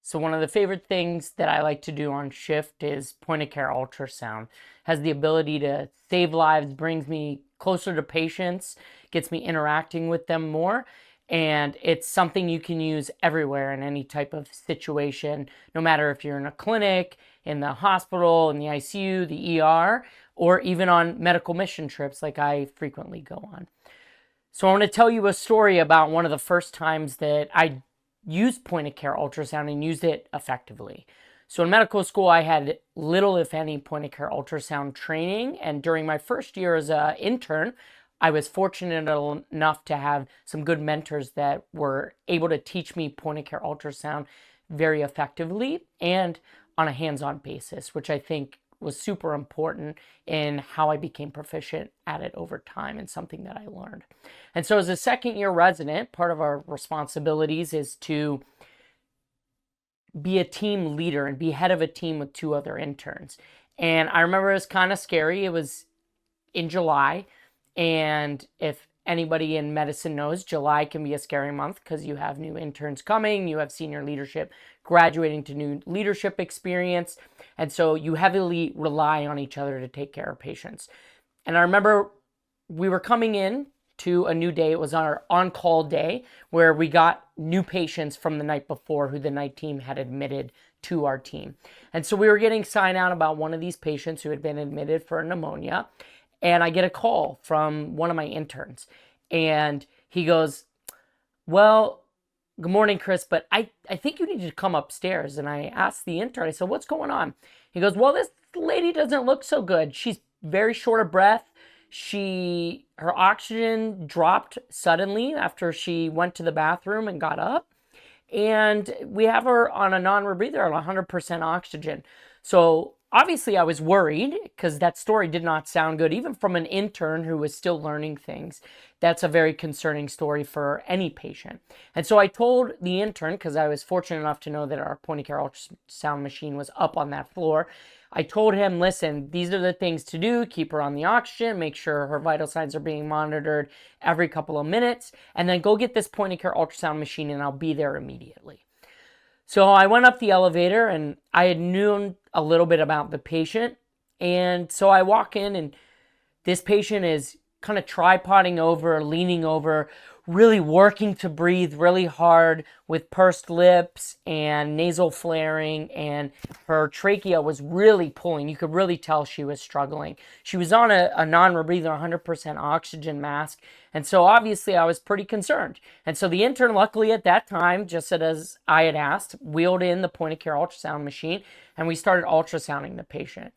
So one of the favorite things that I like to do on shift is point of care ultrasound. Has the ability to save lives, brings me closer to patients, gets me interacting with them more, and it's something you can use everywhere in any type of situation, no matter if you're in a clinic, in the hospital, in the ICU, the ER, or even on medical mission trips like I frequently go on. So I want to tell you a story about one of the first times that I used point of care ultrasound and used it effectively. So in medical school, I had little, if any, point of care ultrasound training. And during my first year as an intern, I was fortunate enough to have some good mentors that were able to teach me point of care ultrasound very effectively and on a hands-on basis, which I think was super important in how I became proficient at it over time and something that I learned. And so as a second year resident, part of our responsibilities is to be a team leader and be head of a team with two other interns. And I remember it was kind of scary. It was in July. And if anybody in medicine knows, July can be a scary month because you have new interns coming, you have senior leadership graduating to new leadership experience. And so you heavily rely on each other to take care of patients. And I remember we were coming in to a new day. It was our on-call day where we got new patients from the night before who the night team had admitted to our team. And so we were getting signed out about one of these patients who had been admitted for pneumonia. And I get a call from one of my interns. And he goes, well, good morning, Chris, but I think you need to come upstairs. And I asked the intern, I said, what's going on? He goes, well, this lady doesn't look so good. She's very short of breath. Her oxygen dropped suddenly after she went to the bathroom and got up. And we have her on a non-rebreather on 100% oxygen. So obviously I was worried because that story did not sound good, even from an intern who was still learning things. That's a very concerning story for any patient. And so I told the intern, because I was fortunate enough to know that our point of care ultrasound machine was up on that floor. I told him, listen, these are the things to do. Keep her on the oxygen, make sure her vital signs are being monitored every couple of minutes, and then go get this point of care ultrasound machine and I'll be there immediately. So I went up the elevator and I had known a little bit about the patient. And so I walk in and this patient is kind of tripoding over, leaning over, really working to breathe really hard with pursed lips and nasal flaring, and her trachea was really pulling. You could really tell she was struggling. She was on a non-rebreather 100% oxygen mask, and so obviously I was pretty concerned. And so the intern, luckily at that time, just as I had asked, wheeled in the point of care ultrasound machine, and we started ultrasounding the patient.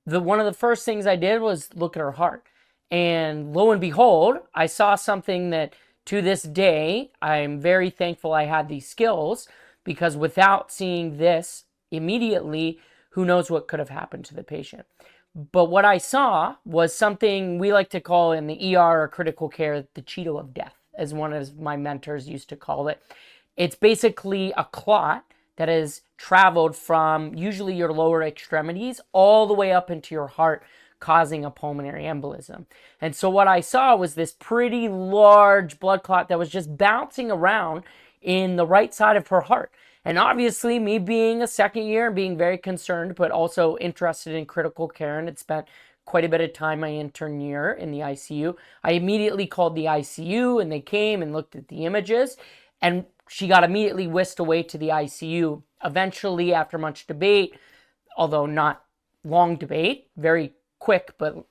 One of the first things I did was look at her heart. And lo and behold, I saw something that to this day, I'm very thankful I had these skills, because without seeing this immediately, who knows what could have happened to the patient. But what I saw was something we like to call in the ER or critical care, the Cheeto of death, as one of my mentors used to call it. It's basically a clot that has traveled from usually your lower extremities all the way up into your heart, causing a pulmonary embolism. And so what I saw was this pretty large blood clot that was just bouncing around in the right side of her heart. And obviously, me being a second year and being very concerned, but also interested in critical care, and had spent quite a bit of time my intern year in the ICU, I immediately called the ICU and they came and looked at the images, and she got immediately whisked away to the ICU. Eventually, after much debate, although not long debate, very quick but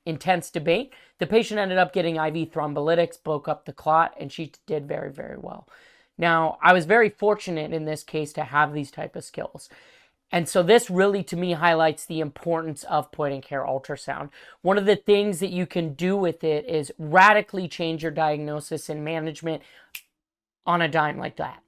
intense debate, the patient ended up getting IV thrombolytics, broke up the clot, and she did very, very well. Now, I was very fortunate in this case to have these type of skills. And so this really, to me, highlights the importance of point of care ultrasound. One of the things that you can do with it is radically change your diagnosis and management on a dime like that.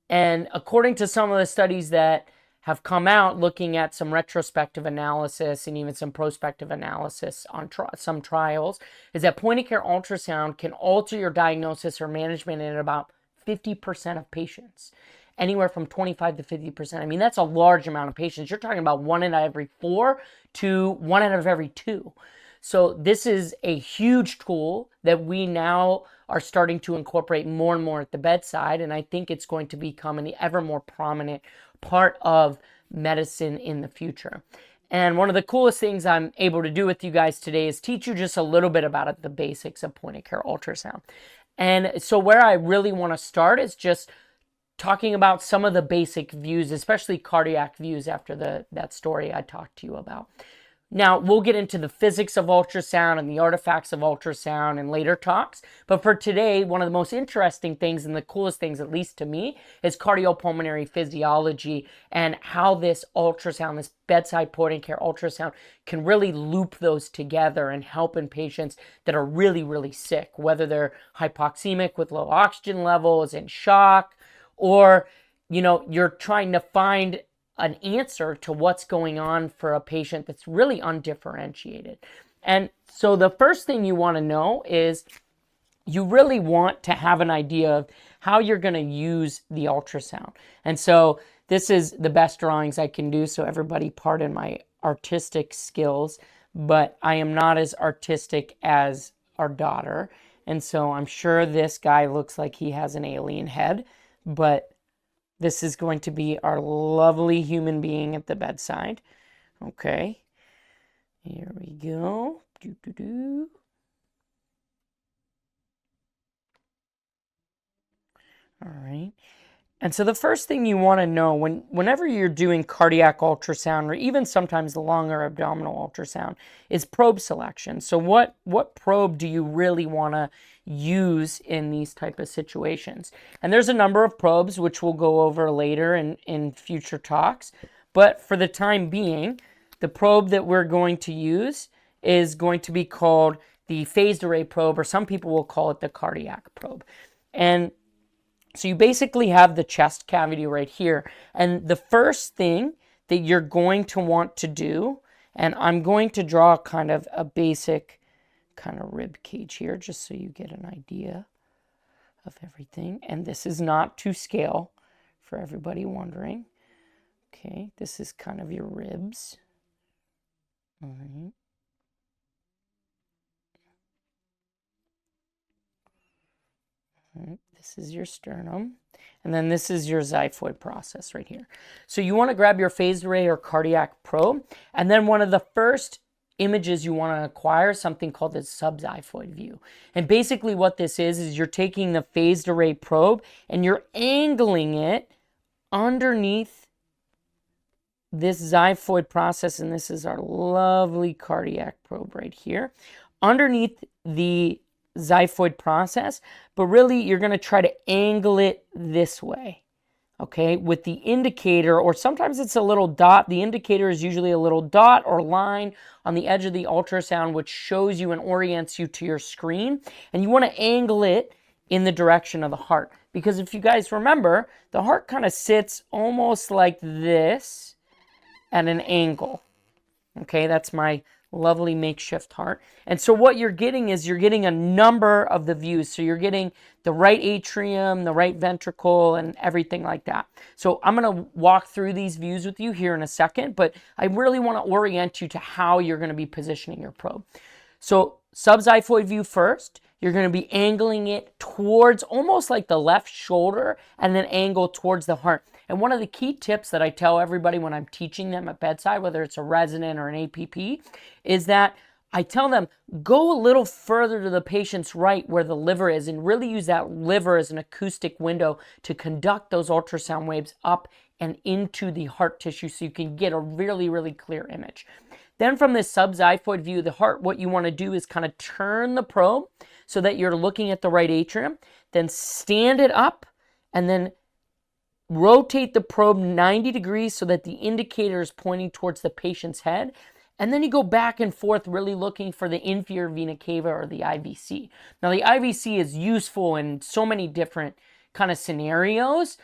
And according to some of the studies that have come out looking at some retrospective analysis and even some prospective analysis on some trials, is that point of care ultrasound can alter your diagnosis or management in about 50% of patients, anywhere from 25 to 50%. I mean, that's a large amount of patients. You're talking about 1 out of every 4 to 1 out of every 2. So this is a huge tool that we now are starting to incorporate more and more at the bedside, and I think it's going to become an ever more prominent part of medicine in the future. And one of the coolest things I'm able to do with you guys today is teach you just a little bit about it, the basics of point of care ultrasound. And so where I really want to start is just talking about some of the basic views, especially cardiac views after that story I talked to you about. Now, we'll get into the physics of ultrasound and the artifacts of ultrasound in later talks. But for today, one of the most interesting things and the coolest things, at least to me, is cardiopulmonary physiology and how this ultrasound, this bedside point of care ultrasound, can really loop those together and help in patients that are really, really sick, whether they're hypoxemic with low oxygen levels, in shock, or, you're trying to find an answer to what's going on for a patient that's really undifferentiated. And so the first thing you want to know is you really want to have an idea of how you're going to use the ultrasound. And so this is the best drawings I can do, so everybody pardon my artistic skills, but I am not as artistic as our daughter. And so I'm sure this guy looks like he has an alien head, but this is going to be our lovely human being at the bedside. Okay, here we go. All right. And so the first thing you want to know whenever you're doing cardiac ultrasound, or even sometimes the longer abdominal ultrasound, is probe selection. So what probe do you really want to use in these type of situations? And there's a number of probes which we'll go over later in future talks. But for the time being, the probe that we're going to use is going to be called the phased array probe, or some people will call it the cardiac probe. And so you basically have the chest cavity right here. And the first thing that you're going to want to do, and I'm going to draw kind of a basic kind of rib cage here, just so you get an idea of everything. And this is not to scale for everybody wondering. Okay, this is kind of your ribs. All right. This is your sternum, and then this is your xiphoid process right here. So you want to grab your phased array or cardiac probe, and then one of the first images you want to acquire is something called the subxiphoid view. And basically what this is you're taking the phased array probe and you're angling it underneath this xiphoid process, and this is our lovely cardiac probe right here, underneath the xiphoid process, but really you're going to try to angle it this way, okay, with the indicator, or sometimes it's a little dot. The indicator is usually a little dot or line on the edge of the ultrasound, which shows you and orients you to your screen, and you want to angle it in the direction of the heart, because if you guys remember, the heart kind of sits almost like this at an angle. Okay, that's my lovely makeshift heart. And so what you're getting is you're getting a number of the views. So you're getting the right atrium, the right ventricle, and everything like that. So I'm going to walk through these views with you here in a second, but I really want to orient you to how you're going to be positioning your probe. So subxiphoid view first, you're going to be angling it towards almost like the left shoulder and then angle towards the heart. And one of the key tips that I tell everybody when I'm teaching them at bedside, whether it's a resident or an APP, is that I tell them, go a little further to the patient's right where the liver is and really use that liver as an acoustic window to conduct those ultrasound waves up and into the heart tissue so you can get a really, really clear image. Then from this subxiphoid view of the heart, what you want to do is kind of turn the probe so that you're looking at the right atrium, then stand it up and then rotate the probe 90 degrees so that the indicator is pointing towards the patient's head. And then you go back and forth really looking for the inferior vena cava or the IVC. Now the IVC is useful in so many different kind of scenarios.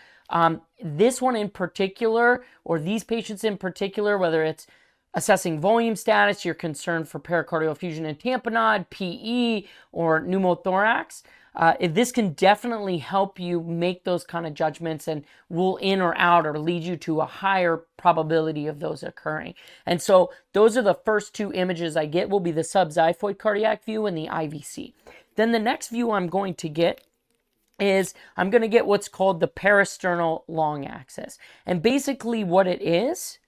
This one in particular, or these patients in particular, whether it's assessing volume status, you're concerned for pericardial effusion and tamponade, PE, or pneumothorax, This can definitely help you make those kind of judgments and rule in or out or lead you to a higher probability of those occurring. And so those are the first two images I get will be the subxiphoid cardiac view and the IVC. Then the next view I'm going to get is I'm going to get what's called the parasternal long axis. And basically what it is,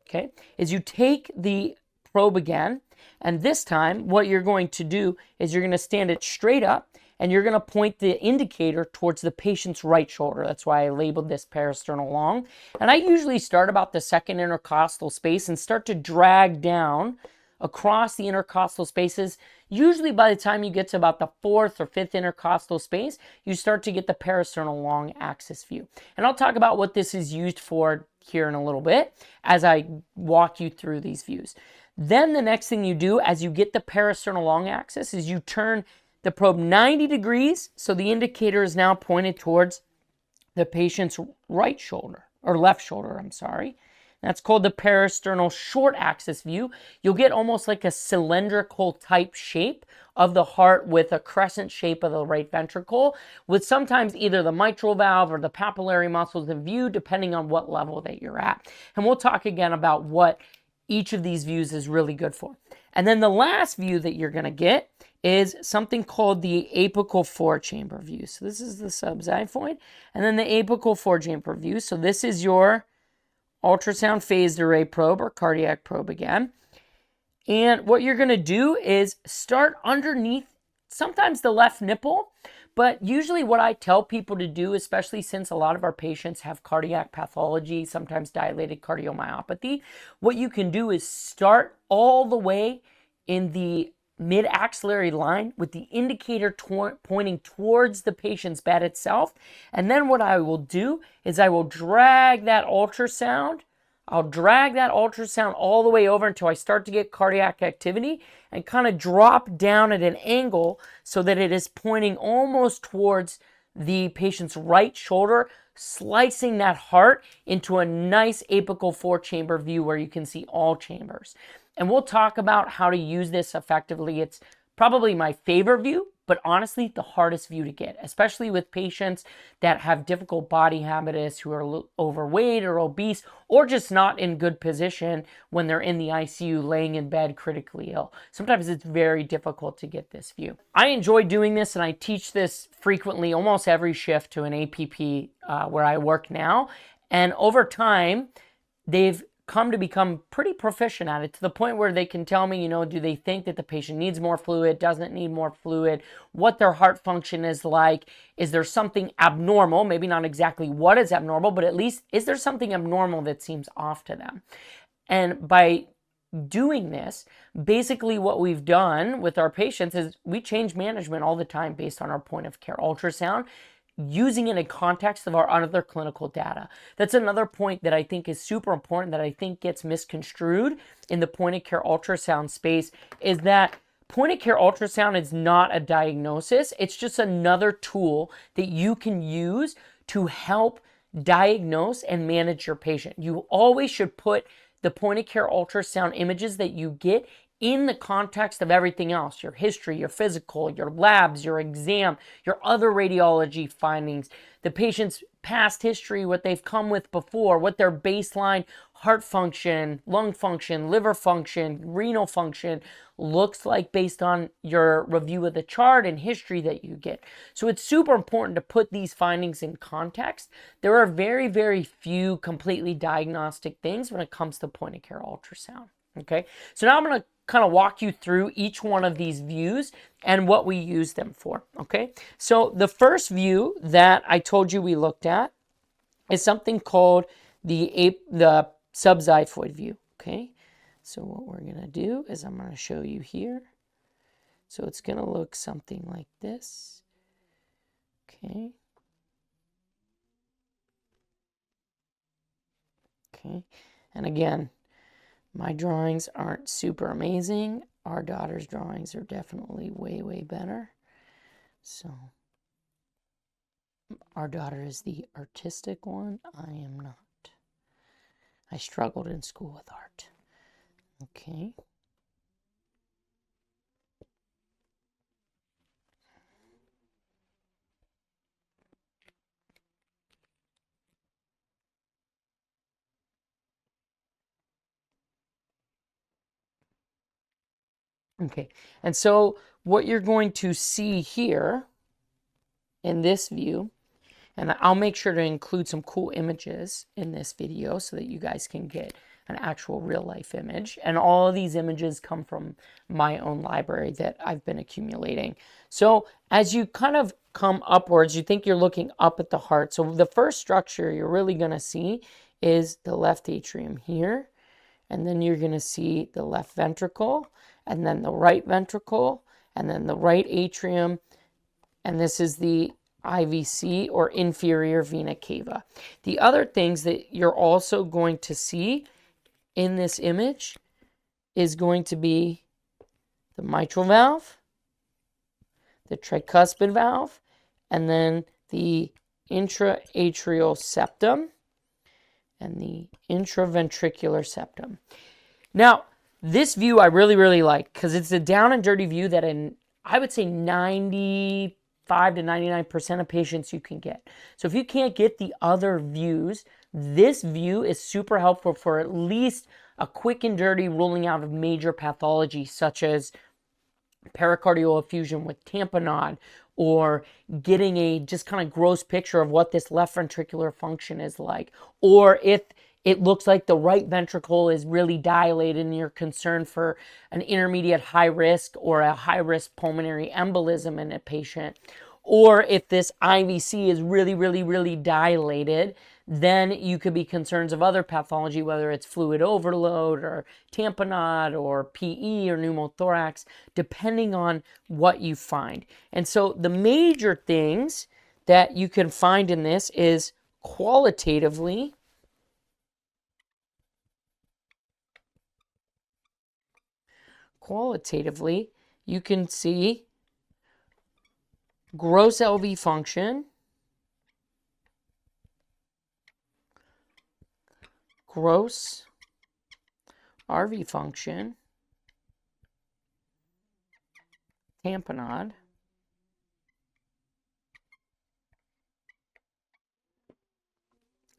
okay, is you take the probe again, and this time what you're going to do is you're going to stand it straight up and you're going to point the indicator towards the patient's right shoulder. That's why I labeled this parasternal long. And I usually start about the second intercostal space and start to drag down across the intercostal spaces. Usually by the time you get to about the fourth or fifth intercostal space, you start to get the parasternal long axis view. And I'll talk about what this is used for here in a little bit as I walk you through these views. Then the next thing you do as you get the parasternal long axis is you turn the probe 90 degrees, so the indicator is now pointed towards the patient's right shoulder, or left shoulder, I'm sorry. That's called the parasternal short axis view. You'll get almost like a cylindrical type shape of the heart with a crescent shape of the right ventricle, with sometimes either the mitral valve or the papillary muscles in view, depending on what level that you're at. And we'll talk again about what each of these views is really good for. And then the last view that you're going to get is something called the apical four-chamber view. So this is the subxiphoid, and then the apical four-chamber view. So this is your ultrasound phased array probe or cardiac probe again. And what you're going to do is start underneath sometimes the left nipple, but usually what I tell people to do, especially since a lot of our patients have cardiac pathology, sometimes dilated cardiomyopathy, what you can do is start all the way in the mid-axillary line with the indicator pointing towards the patient's bed itself. And then what I will do is I will drag that ultrasound. I'll drag that ultrasound all the way over until I start to get cardiac activity and kind of drop down at an angle so that it is pointing almost towards the patient's right shoulder, slicing that heart into a nice apical four-chamber view where you can see all chambers. And we'll talk about how to use this effectively. It's probably my favorite view, but honestly, the hardest view to get, especially with patients that have difficult body habitus, who are overweight or obese, or just not in good position when they're in the ICU, laying in bed critically ill. Sometimes it's very difficult to get this view. I enjoy doing this, and I teach this frequently, almost every shift to an APP where I work now. And over time, they've come to become pretty proficient at it, to the point where they can tell me, you know, do they think that the patient needs more fluid, doesn't need more fluid, what their heart function is like, is there something abnormal, maybe not exactly what is abnormal, but at least is there something abnormal that seems off to them. And by doing this, basically what we've done with our patients is we change management all the time based on our point of care ultrasound, using it in context of our other clinical data. That's another point that I think is super important, that I think gets misconstrued in the point of care ultrasound space, is that point of care ultrasound is not a diagnosis. It's just another tool that you can use to help diagnose and manage your patient. You always should put the point of care ultrasound images that you get in the context of everything else, your history, your physical, your labs, your exam, your other radiology findings, the patient's past history, what they've come with before, what their baseline heart function, lung function, liver function, renal function looks like based on your review of the chart and history that you get. So it's super important to put these findings in context. There are very, very few completely diagnostic things when it comes to point of care ultrasound. Okay, so now I'm going to kind of walk you through each one of these views and what we use them for. Okay, so the first view that I told you we looked at is something called the subxiphoid view. Okay, so what we're going to do is I'm going to show you here. So it's going to look something like this. Okay. Okay, and again, my drawings aren't super amazing. Our daughter's drawings are definitely way, way better. So our daughter is the artistic one. I am not. I struggled in school with art. Okay. Okay, and so what you're going to see here in this view, and I'll make sure to include some cool images in this video so that you guys can get an actual real life image. And all of these images come from my own library that I've been accumulating. So as you kind of come upwards, you think you're looking up at the heart. So the first structure you're really going to see is the left atrium here. And then you're going to see the left ventricle, and then the right ventricle, and then the right atrium. And this is the IVC, or inferior vena cava. The other things that you're also going to see in this image is going to be the mitral valve, the tricuspid valve, and then the intraatrial septum and the intraventricular septum. Now, this view I really, really like because it's a down and dirty view that I would say 95 to 99% of patients you can get. So if you can't get the other views, this view is super helpful for at least a quick and dirty ruling out of major pathology such as pericardial effusion with tamponade, or getting a just kind of gross picture of what this left ventricular function is like, or if it looks like the right ventricle is really dilated and you're concerned for an intermediate high risk or a high risk pulmonary embolism in a patient, or if this IVC is really, really, really dilated, then you could be concerns of other pathology, whether it's fluid overload or tamponade or PE or pneumothorax, depending on what you find. And so the major things that you can find in this is qualitatively, you can see gross LV function, gross RV function, tamponade,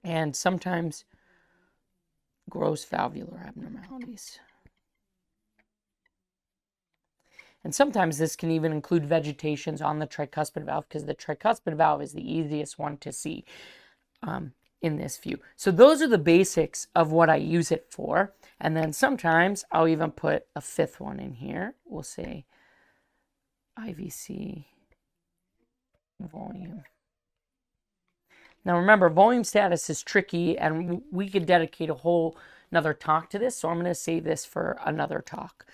and sometimes gross valvular abnormalities. And sometimes this can even include vegetations on the tricuspid valve, because the tricuspid valve is the easiest one to see in this view. So those are the basics of what I use it for. And then sometimes I'll even put a fifth one in here. We'll say IVC volume. Now remember, volume status is tricky, and we could dedicate a whole another talk to this, so I'm going to save this for another talk.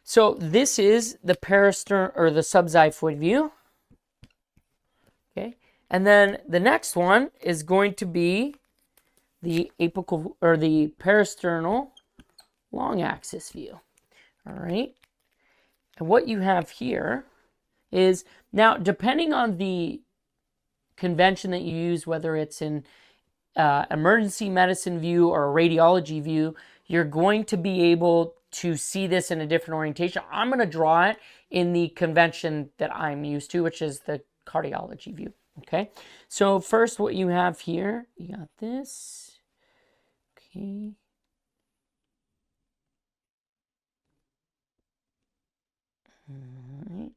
So this is the peristern or the subxiphoid view. Okay, and then the next one is going to be the apical or the peristernal long axis view. All right, and what you have here is, now depending on the convention that you use, whether it's in emergency medicine view or a radiology view, you're going to be able to see this in a different orientation. I'm going to draw it in the convention that I'm used to, which is the cardiology view. Okay, so first what you have here, you got this. Okay. All right.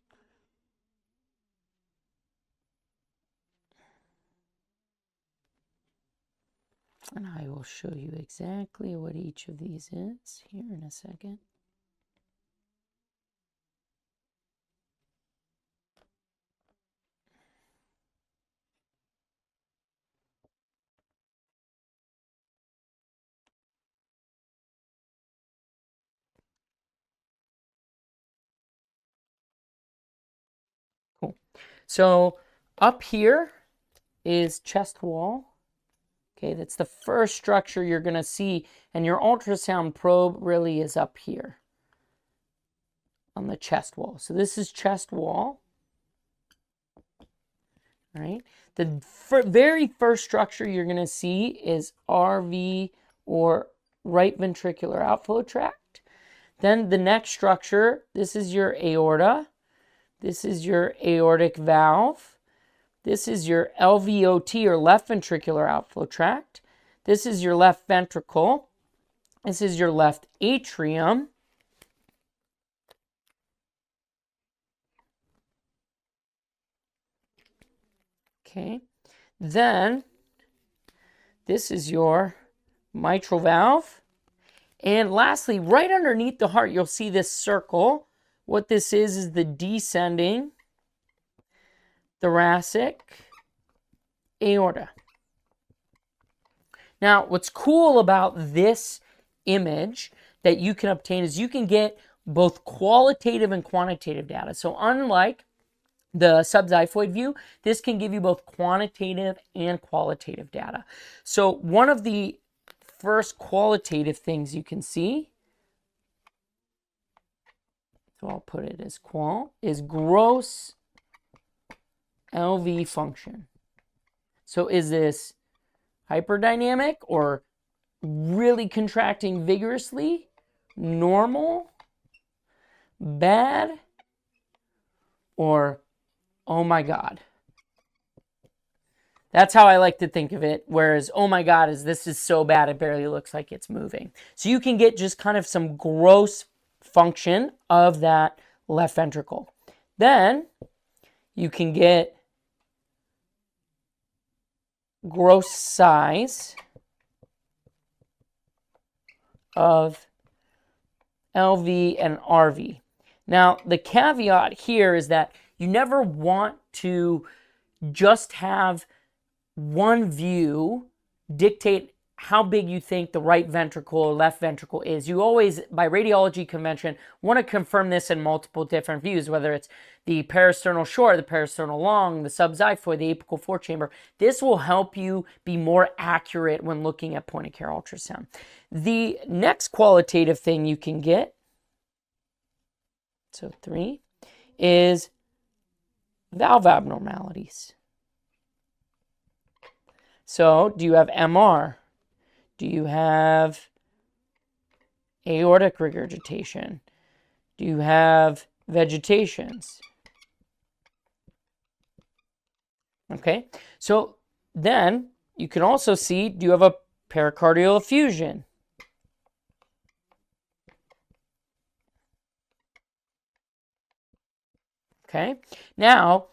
And I will show you exactly what each of these is here in a second. Cool. So up here is chest wall. Okay, that's the first structure you're going to see, and your ultrasound probe really is up here on the chest wall. So this is chest wall. All right. The very first structure you're going to see is RV, or right ventricular outflow tract. Then the next structure, this is your aorta. This is your aortic valve. This is your LVOT, or left ventricular outflow tract. This is your left ventricle. This is your left atrium. Okay. Then this is your mitral valve. And lastly, right underneath the heart, you'll see this circle. What this is the descending thoracic aorta. Now, what's cool about this image that you can obtain is you can get both qualitative and quantitative data. So unlike the subxiphoid view, this can give you both quantitative and qualitative data. So one of the first qualitative things you can see, so I'll put it as qual, is gross LV function. So is this hyperdynamic or really contracting vigorously, normal, bad, or oh my God? That's how I like to think of it. Whereas, oh my God, this is so bad, it barely looks like it's moving. So you can get just kind of some gross function of that left ventricle. Then you can get gross size of LV and RV. Now, the caveat here is that you never want to just have one view dictate how big you think the right ventricle or left ventricle is. You always, by radiology convention, want to confirm this in multiple different views, whether it's the parasternal short, the parasternal long, the subxiphoid, the apical forechamber. This will help you be more accurate when looking at point of care ultrasound. The next qualitative thing you can get, so 3, is valve abnormalities. So, do you have MR? Do you have aortic regurgitation? Do you have vegetations? Okay, so then you can also see, do you have a pericardial effusion? Okay, now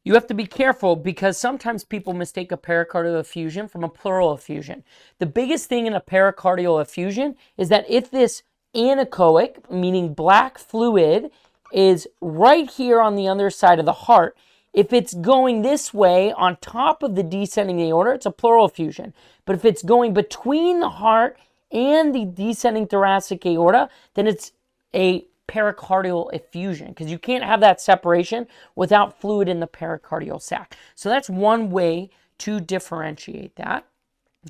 you have to be careful because sometimes people mistake a pericardial effusion from a pleural effusion. The biggest thing in a pericardial effusion is that if this anechoic, meaning black fluid, is right here on the other side of the heart, if it's going this way on top of the descending aorta, it's a pleural effusion. But if it's going between the heart and the descending thoracic aorta, then it's a pericardial effusion, because you can't have that separation without fluid in the pericardial sac. So that's one way to differentiate that.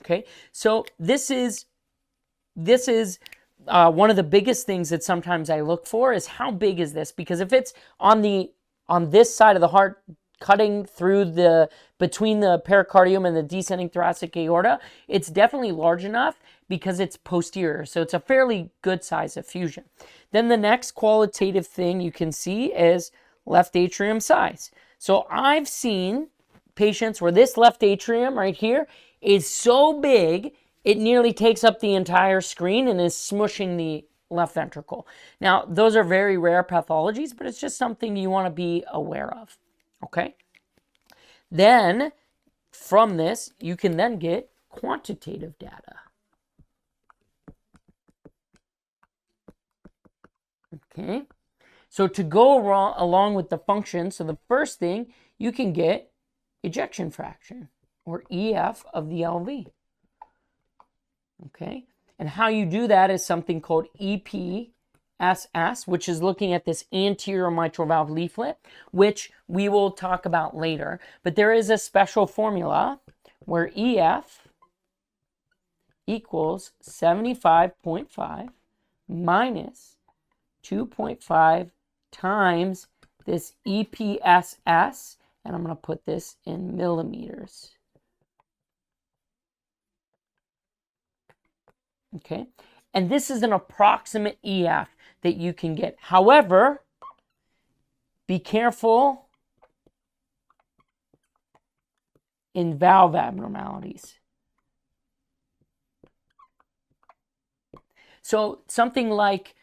Okay, so this is one of the biggest things that sometimes I look for is how big is this? Because if it's on this side of the heart, cutting through between the pericardium and the descending thoracic aorta, it's definitely large enough because it's posterior. So it's a fairly good size effusion. Then the next qualitative thing you can see is left atrium size. So I've seen patients where this left atrium right here is so big, it nearly takes up the entire screen and is smushing the left ventricle. Now, those are very rare pathologies, but it's just something you want to be aware of. Okay? Then, from this, you can then get quantitative data. Okay? So to go along with the function, so the first thing, you can get ejection fraction, or EF of the LV. Okay? And how you do that is something called EPSS, which is looking at this anterior mitral valve leaflet, which we will talk about later. But there is a special formula where EF equals 75.5 minus 2.5 times this EPSS, and I'm going to put this in millimeters. Okay, and this is an approximate EF that you can get. However, be careful in valve abnormalities. So something like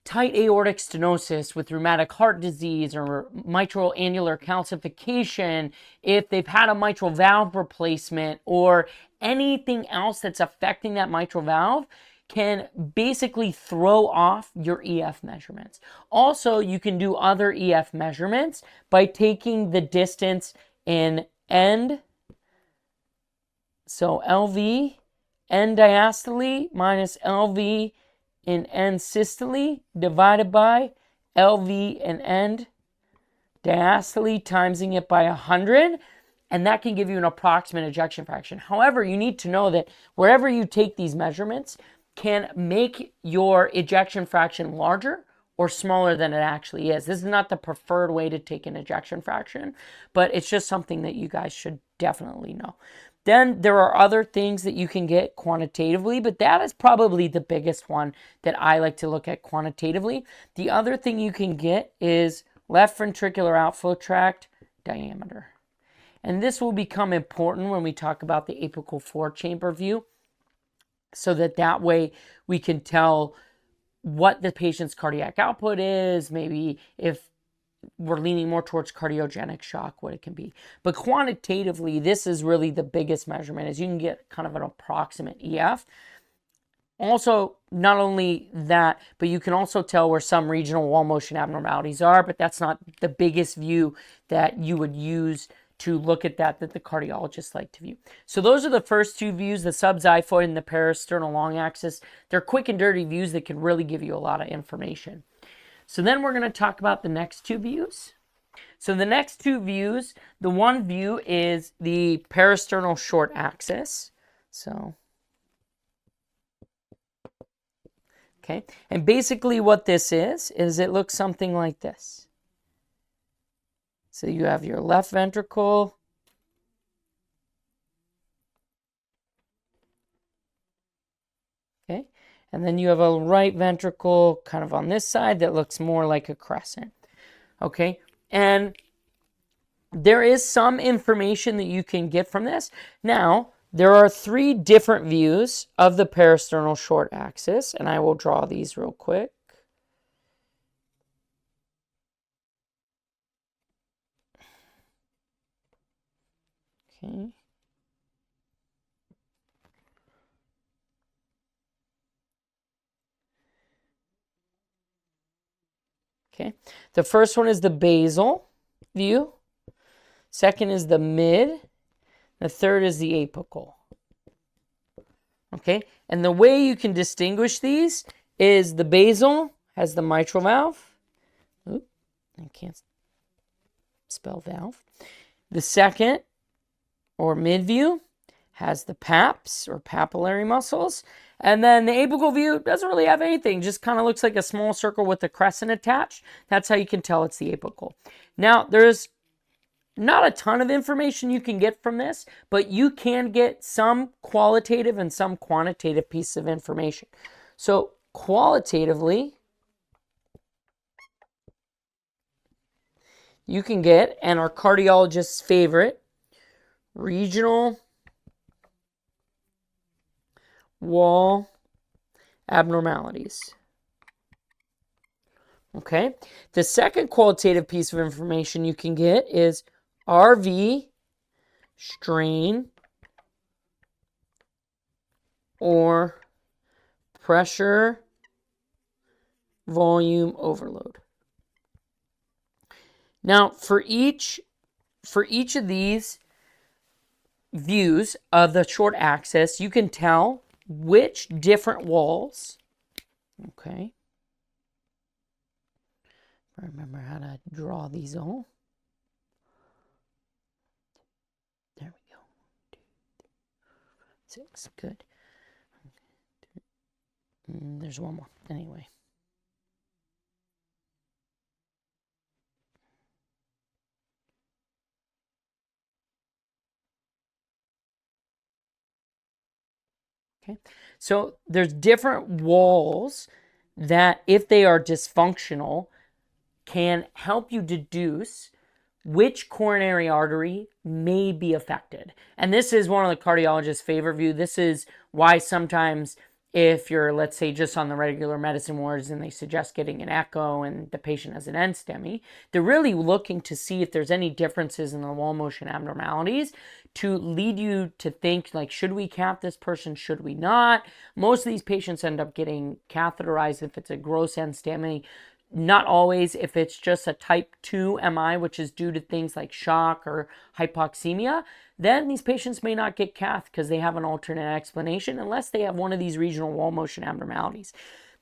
tight aortic stenosis with rheumatic heart disease or mitral annular calcification, if they've had a mitral valve replacement or anything else that's affecting that mitral valve, can basically throw off your EF measurements. Also, you can do other EF measurements by taking the distance in end, so LV, end diastole minus LV in end systole divided by LV in end diastole, timesing it by 100, and that can give you an approximate ejection fraction. However, you need to know that wherever you take these measurements can make your ejection fraction larger or smaller than it actually is. This is not the preferred way to take an ejection fraction, but it's just something that you guys should definitely know. Then there are other things that you can get quantitatively, but that is probably the biggest one that I like to look at quantitatively. The other thing you can get is left ventricular outflow tract diameter. And this will become important when we talk about the apical 4-chamber view, so that way we can tell what the patient's cardiac output is, maybe if we're leaning more towards cardiogenic shock, what it can be. But quantitatively, this is really the biggest measurement, is you can get kind of an approximate EF. Also, not only that, but you can also tell where some regional wall motion abnormalities are, but that's not the biggest view that you would use to look at that the cardiologists like to view. So those are the first two views, the subxiphoid and the parasternal long axis. They're quick and dirty views that can really give you a lot of information. So then we're going to talk about the next two views. So the next two views, the one view is the parasternal short axis. So, okay. And basically what this is it looks something like this. So you have your left ventricle, okay, and then you have a right ventricle kind of on this side that looks more like a crescent, okay, and there is some information that you can get from this. Now, there are three different views of the parasternal short axis, and I will draw these real quick. Okay. Okay. The first one is the basal view. Second is the mid. The third is the apical. Okay. And the way you can distinguish these is the basal has the mitral valve. Oop, I can't spell valve. The second, or mid view, has the paps or papillary muscles. And then the apical view doesn't really have anything, just kind of looks like a small circle with a crescent attached. That's how you can tell it's the apical. Now, there's not a ton of information you can get from this, but you can get some qualitative and some quantitative pieces of information. So qualitatively, you can get, and our cardiologist's favorite, regional wall abnormalities. Okay. The second qualitative piece of information you can get is RV strain or pressure volume overload. Now, for each of these views of the short axis, you can tell which different walls, okay, I remember how to draw these all. There we go. 2, 3, 6, good. There's one more, anyway. Okay, so there's different walls that, if they are dysfunctional, can help you deduce which coronary artery may be affected. And this is one of the cardiologist's favorite view. This is why sometimes if you're, let's say, just on the regular medicine wards and they suggest getting an echo and the patient has an NSTEMI, they're really looking to see if there's any differences in the wall motion abnormalities to lead you to think, like, should we cath this person, should we not? Most of these patients end up getting catheterized if it's a gross NSTEMI. Not always if it's just a type 2 MI, which is due to things like shock or hypoxemia. Then these patients may not get cath because they have an alternate explanation unless they have one of these regional wall motion abnormalities.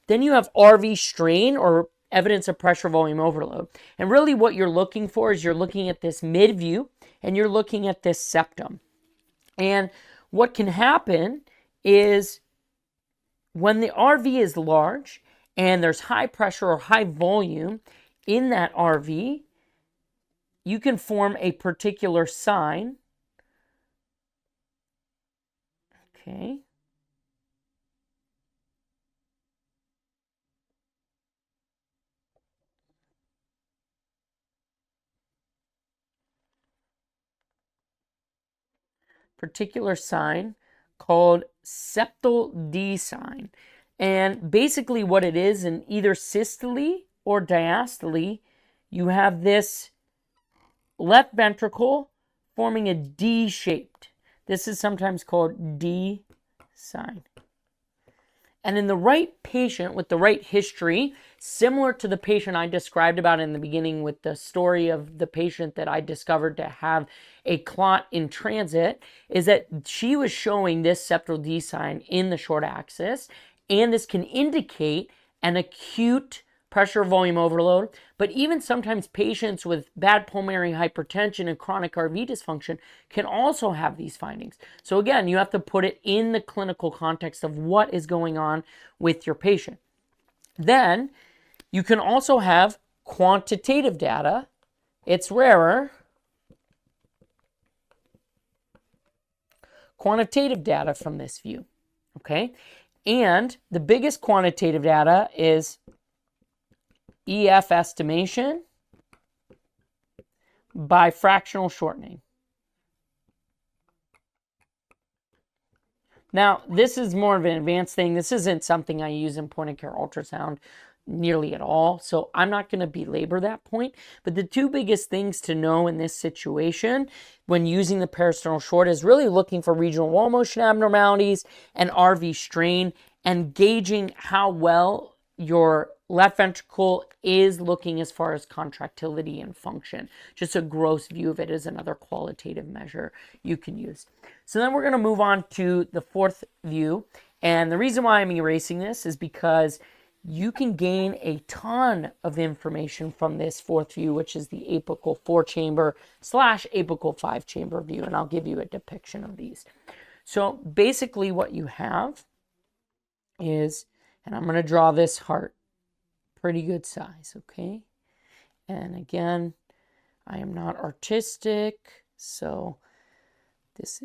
Then you have RV strain or evidence of pressure volume overload. And really what you're looking for is you're looking at this mid view and you're looking at this septum. And what can happen is when the RV is large and there's high pressure or high volume in that RV, you can form a particular sign. Okay. Particular sign called septal D sign. And basically what it is, in either systole or diastole, you have this left ventricle forming a D shaped. This is sometimes called D sign. And in the right patient with the right history, similar to the patient I described about in the beginning with the story of the patient that I discovered to have a clot in transit, is that she was showing this septal D sign in the short axis, and this can indicate an acute pressure volume overload. But even sometimes patients with bad pulmonary hypertension and chronic RV dysfunction can also have these findings. So again, you have to put it in the clinical context of what is going on with your patient. Then you can also have quantitative data. It's rarer. Quantitative data from this view, okay? And the biggest quantitative data is EF estimation by fractional shortening. Now, this is more of an advanced thing. This isn't something I use in point-of-care ultrasound nearly at all, so I'm not going to belabor that point. But the two biggest things to know in this situation when using the parasternal short is really looking for regional wall motion abnormalities and RV strain, and gauging how well your left ventricle is looking as far as contractility and function. Just a gross view of it is another qualitative measure you can use. So then we're going to move on to the fourth view. And the reason why I'm erasing this is because you can gain a ton of information from this fourth view, which is the apical 4-chamber / apical 5-chamber view. And I'll give you a depiction of these. So basically what you have is, and I'm going to draw this heart, pretty good size, okay? And again, I am not artistic, so this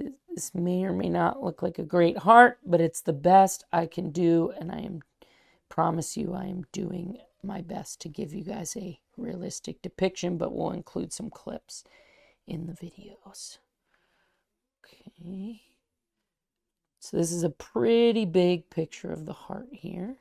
may or may not look like a great heart, but it's the best I can do, and I promise you I am doing my best to give you guys a realistic depiction, but we'll include some clips in the videos. Okay. So this is a pretty big picture of the heart here.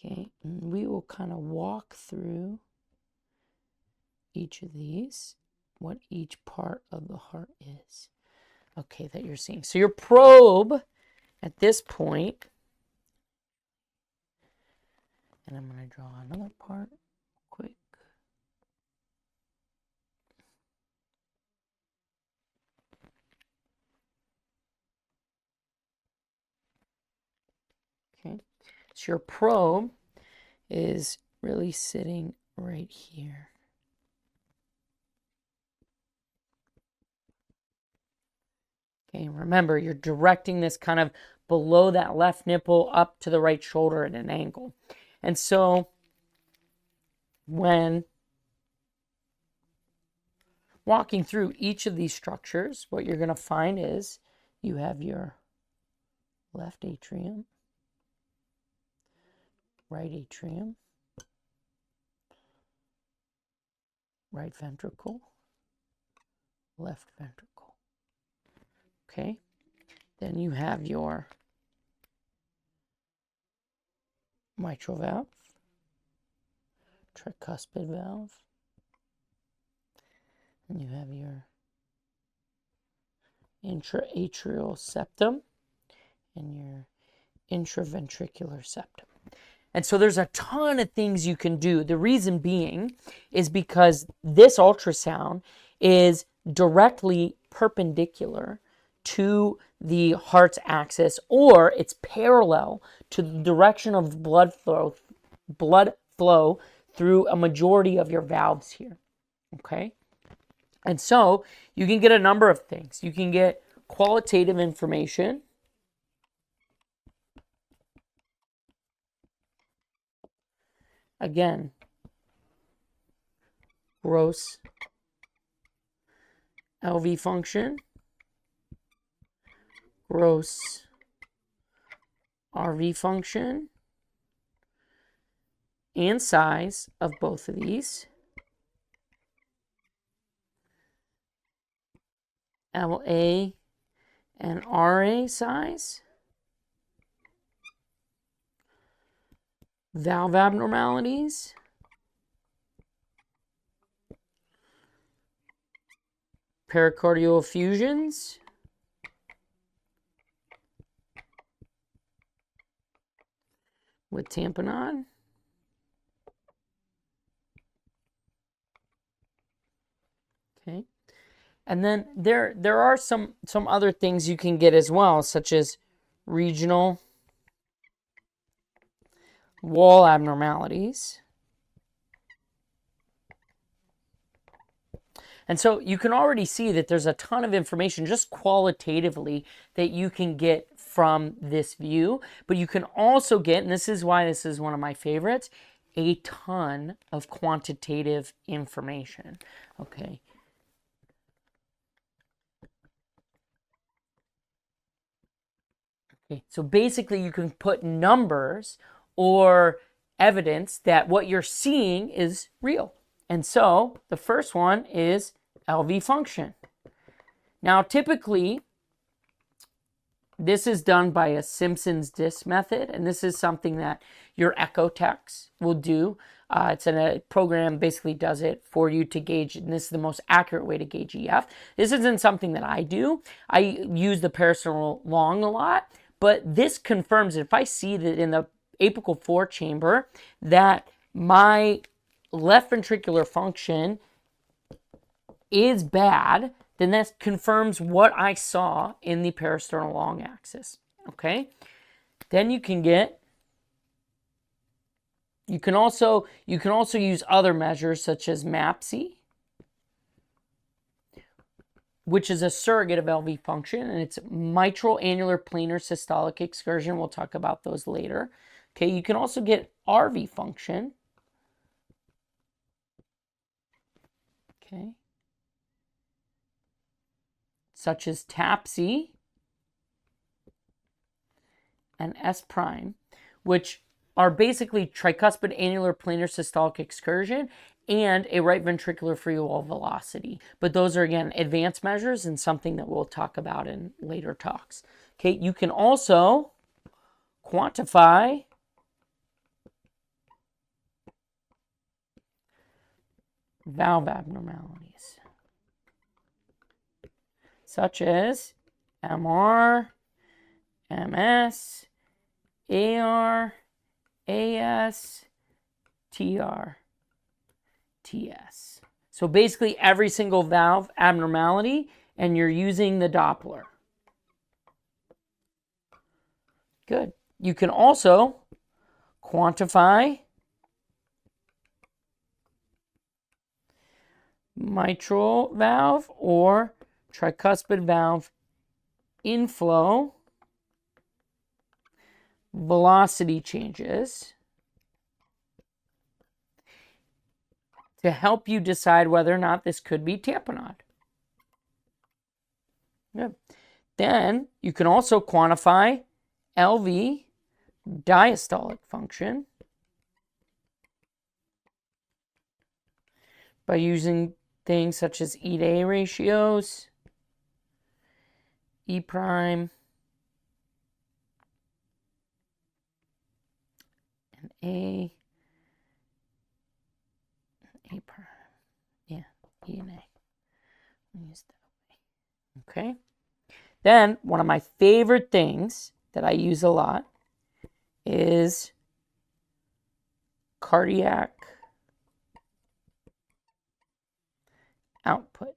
Okay, and we will kind of walk through each of these, what each part of the heart is. Okay, that you're seeing. So your probe at this point, and I'm going to draw another part quick. Okay, so your probe is really sitting right here. Okay, remember, you're directing this kind of below that left nipple up to the right shoulder at an angle. And so when walking through each of these structures, what you're going to find is You have your left atrium, right atrium, right ventricle, left ventricle. Okay? Then you have your mitral valve, tricuspid valve, and you have your intraatrial septum and your intraventricular septum. And so there's a ton of things you can do. The reason being is because this ultrasound is directly perpendicular to the heart's axis, or it's parallel to the direction of blood flow through a majority of your valves here. Okay? And so you can get a number of things. You can get qualitative information. Again, gross LV function, gross RV function, and size of both of these. LA and RA size. Valve abnormalities. Pericardial effusions. With tamponade. Okay. And then there are some other things you can get as well, such as regional wall abnormalities. And so you can already see that there's a ton of information just qualitatively that you can get from this view. But you can also get, and this is why this is one of my favorites, a ton of quantitative information. Okay. Okay, so basically you can put numbers or evidence that what you're seeing is real. And so the first one is LV function. Now, typically, this is done by a Simpson's disc method, and this is something that your echo techs will do. It's a program basically does it for you to gauge, and this is the most accurate way to gauge EF. This isn't something that I do. I use the peristernal long a lot, but this confirms that if I see that in the apical 4 chamber that my left ventricular function is bad, then that confirms what I saw in the peristernal long axis. Okay? Then you can also use other measures such as MAPSI, which is a surrogate of LV function, and it's mitral annular planar systolic excursion. We'll talk about those later. Okay, you can also get RV function. Okay. Such as TAPSI and S prime, which are basically tricuspid annular planar systolic excursion and a right ventricular free wall velocity. But those are, again, advanced measures and something that we'll talk about in later talks. Okay, you can also quantify valve abnormalities, such as MR, MS, AR, AS, TR, TS. So basically every single valve abnormality, and you're using the Doppler. Good. You can also quantify mitral valve or tricuspid valve inflow velocity changes to help you decide whether or not this could be tamponade. Good. Then you can also quantify LV diastolic function by using things such as E to A ratios, E prime, and A prime. Yeah, E and A. Use that way. Okay. Then one of my favorite things that I use a lot is cardiac output.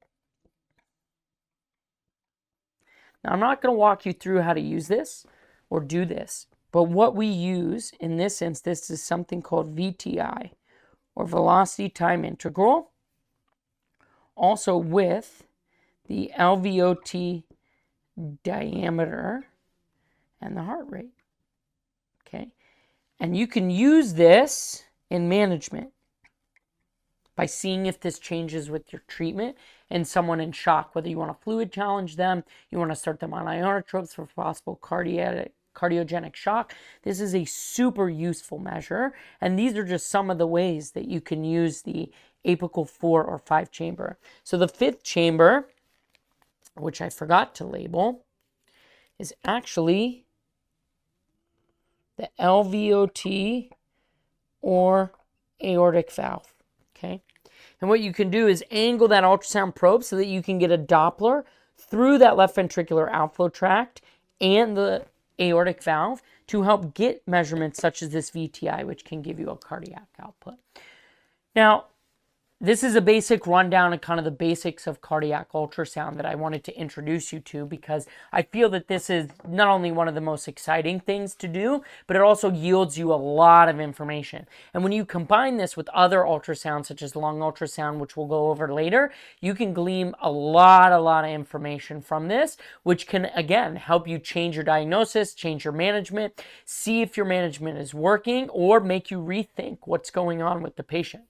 Now, I'm not going to walk you through how to use this or do this, but what we use in this instance is something called VTI, or velocity time integral, also with the LVOT diameter and the heart rate. Okay, and you can use this in management by seeing if this changes with your treatment and someone in shock, whether you want to fluid challenge them, you want to start them on ionotropes for possible cardiogenic shock. This is a super useful measure, and these are just some of the ways that you can use the apical 4 or 5 chamber. So the 5th chamber, which I forgot to label, is actually the LVOT or aortic valve. Okay, and what you can do is angle that ultrasound probe so that you can get a Doppler through that left ventricular outflow tract and the aortic valve to help get measurements such as this VTI, which can give you a cardiac output. Now, this is a basic rundown of kind of the basics of cardiac ultrasound that I wanted to introduce you to, because I feel that this is not only one of the most exciting things to do, but it also yields you a lot of information. And when you combine this with other ultrasounds, such as lung ultrasound, which we'll go over later, you can glean a lot of information from this, which can, again, help you change your diagnosis, change your management, see if your management is working, or make you rethink what's going on with the patient.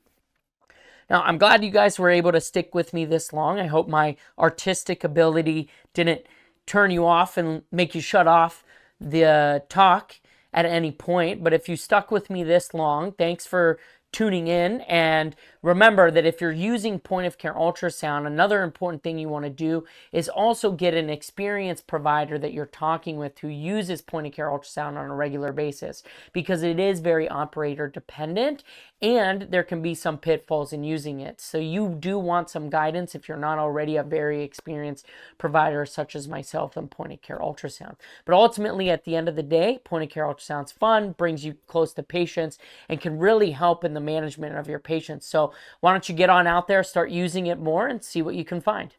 Now, I'm glad you guys were able to stick with me this long. I hope my artistic ability didn't turn you off and make you shut off the talk at any point. But if you stuck with me this long, thanks for tuning in. And remember that if you're using point of care ultrasound, another important thing you want to do is also get an experienced provider that you're talking with who uses point of care ultrasound on a regular basis, because it is very operator dependent and there can be some pitfalls in using it. So you do want some guidance if you're not already a very experienced provider such as myself in point of care ultrasound. But ultimately, at the end of the day, point of care ultrasound's fun, brings you close to patients, and can really help in the management of your patients. So why don't you get on out there, start using it more, and see what you can find.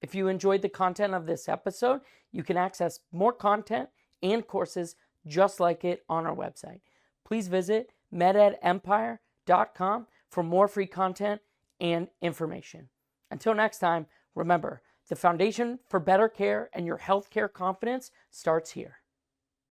If you enjoyed the content of this episode, you can access more content and courses just like it on our website. Please visit mededempire.com for more free content and information. Until next time, remember, the foundation for better care and your healthcare confidence starts here.